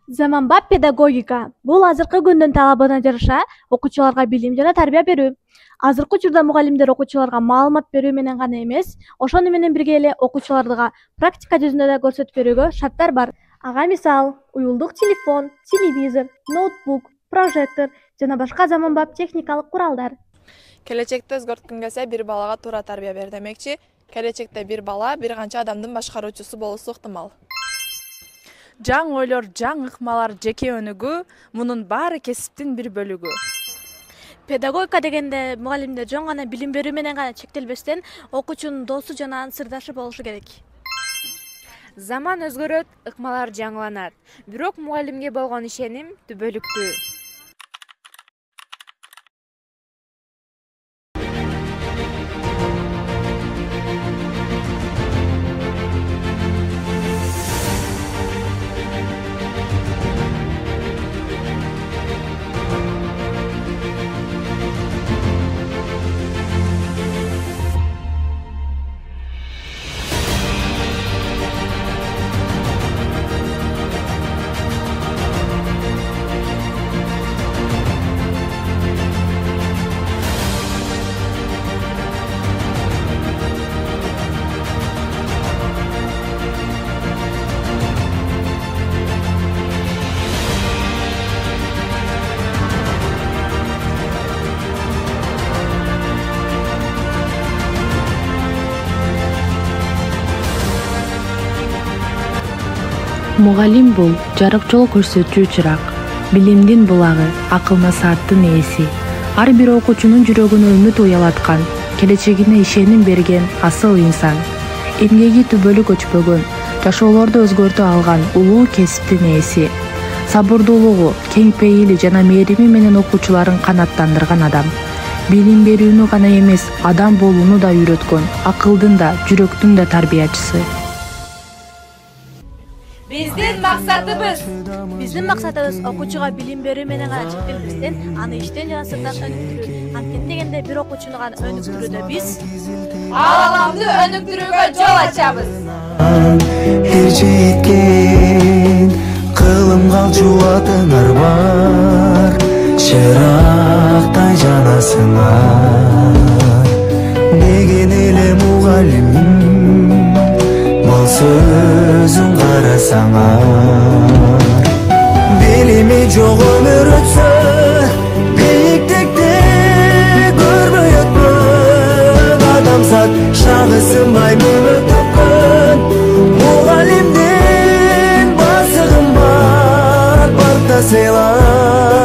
Заманбап педагогика бул азыркы күндүн талабына жараша окуучуларга билим жана тарбия берүү. Азыркы учурда мугалимдер окуучуларга маалымат берүү менен гана эмес, ошону менен бирге эле окуучуларга практика жүзүндө да көрсөтүп берүүгө шарттар бар. Ага мисал уюлдук телефон, телевизор, ноутбук, прожектор жана башка заманбап техникалык куралдар. Келечекте өзгөрткүн келсе бир балага туура тарбия бер демекчи. Келечекте бир бала бир канча адамдын башкаруучусу болуусу ыктымал. Жаңы ойлор, жаңы ыкмалар жеке өнүгүү, мунун баары кесиптин бир бөлүгү. Педагогика дегенде мугалимдер жөн гана билим берүү менен гана чектелбестен, окуучунун досу жана анын сырдашы болушу керек. Заман өзгөрөт, ыкмалар жаңыланат. Бирок мугалимге болгон ишеним түбөлүктүү. Мугалим бул жарык жол көрсөтүүчү чырак, билимдин булагы, акыл насааттын ээси. Ар бир окуучунун жүрөгүнө үмүт уялаткан, келечегине ишеним берген асыл инсан. Эмгеги түбөлүк өчпөгөн, жашоолорду өзгөртө алган улуу кесиптин ээси. Сабырдуулугу, кең пейили жана мээрими менен окуучуларын канааттандырган адам. Билим берүүнү гана эмес, адам болууну да үйрөткөн, акылдын да, жүрөктүн да тарбиячысы. Биздин максатыбыз окуучуга билим берүү менен гана чектелбестен, аны иштен жана сырттан өнүктүрүү. Анткени дегенде бир окуучуну гана өнүктүрүүдө биз аламды өнүктүрүүгө жол ачабыз. Жеткен кылымга жуатыңар бар, чырактай жанасыңар. Деген эле мугалим бол сөзүн карасаңар. Билими жок өмүр өтсө, бийиктикти көрбөй өтмөн. Адамзат шагы сынбай мүмүт төккөн. Мугалимдин басы кымбат, барда сыйлар.